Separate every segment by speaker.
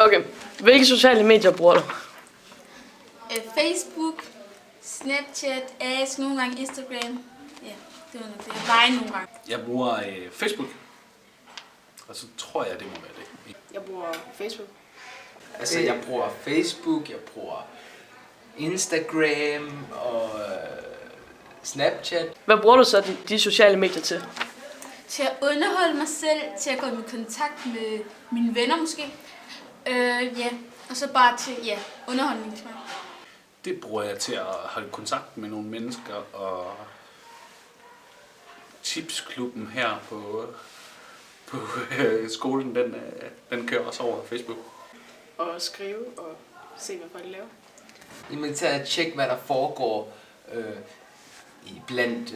Speaker 1: Okay. Hvilke sociale medier bruger du?
Speaker 2: Facebook, Snapchat, AS, nogle gange Instagram. Ja, det var nok det. Vine nogle gange.
Speaker 3: Jeg bruger Facebook. Og så tror jeg, det må være det.
Speaker 4: Jeg bruger Facebook.
Speaker 5: Altså, jeg bruger Facebook, jeg bruger Instagram og Snapchat.
Speaker 1: Hvad bruger du så de sociale medier til?
Speaker 2: Til at underholde mig selv, til at gå i kontakt med mine venner måske. Ja, og så bare til underholdning, tror jeg.
Speaker 3: Det bruger jeg til at holde kontakt med nogle mennesker, og tipsklubben her på skolen, den kører også over Facebook.
Speaker 4: Og skrive og se, hvad folk laver.
Speaker 5: Jamen til at tjekke, hvad der foregår blandt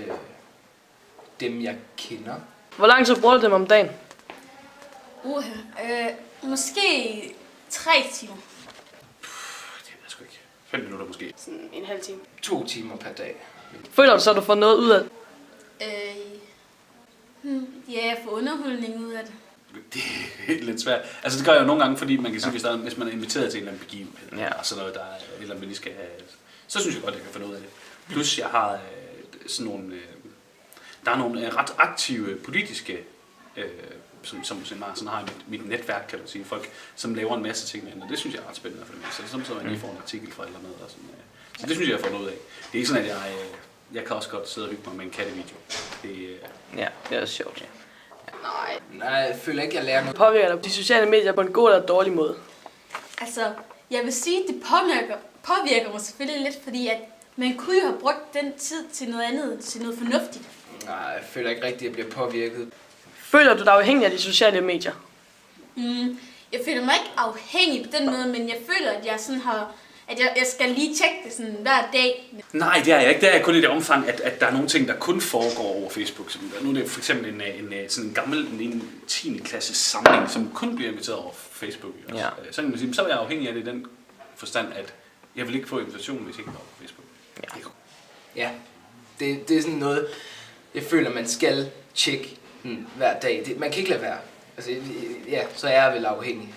Speaker 5: dem, jeg kender.
Speaker 1: Hvor lang tid bruger du dem om dagen?
Speaker 2: Måske 3 timer.
Speaker 3: Det ved jeg sgu ikke. 5 minutter måske.
Speaker 4: Sådan en halv time.
Speaker 5: 2 timer per dag.
Speaker 1: Føler du så, at du får noget ud af det?
Speaker 2: Ja, jeg får underholdning ud af det.
Speaker 3: Det er lidt svært. Altså det gør jeg jo nogle gange, fordi man kan sige, hvis man er inviteret til en eller anden begivenhed, og sådan noget, der er et eller andet, man lige skal have, så synes jeg godt, jeg kan få noget af det. Plus jeg har sådan nogle, der er nogle ret aktive politiske, som har i mit netværk, kan man sige, folk, som laver en masse ting med hende, og det synes jeg er ret spændende for dem. Så det er sådan, at man lige får en artikel fra eller noget, og sådan, så det synes jeg, jeg får noget af. Det er ikke sådan, at jeg kan også godt sidde og hygge mig med en kattevideo.
Speaker 1: Ja, det er også sjovt.
Speaker 5: Nej, jeg føler ikke, jeg lærer noget.
Speaker 1: Påvirker dig de sociale medier på en god eller dårlig måde?
Speaker 2: Altså, jeg vil sige, at det påvirker mig selvfølgelig lidt, fordi at man kunne jo have brugt den tid til noget andet, til noget fornuftigt.
Speaker 5: Nej, jeg føler ikke rigtigt, at jeg bliver påvirket.
Speaker 1: Føler du dig afhængig af de sociale medier?
Speaker 2: Jeg føler mig ikke afhængig på den måde, men jeg føler, at jeg sådan har... At jeg skal lige tjekke det sådan hver dag.
Speaker 3: Nej, det er jeg ikke. Det er kun i det omfang, at der er nogle ting, der kun foregår over Facebook. Nu er det for eksempel sådan en gammel 10. klasses samling, som kun bliver inviteret over Facebook. Ja. Så kan man sige, så er jeg afhængig af det i den forstand, at jeg vil ikke få invitation, hvis jeg ikke går på Facebook.
Speaker 5: Ja, det er sådan noget, jeg føler, man skal tjekke hver dag. Man kan ikke lade være. Altså, ja, så er jeg vel afhængig.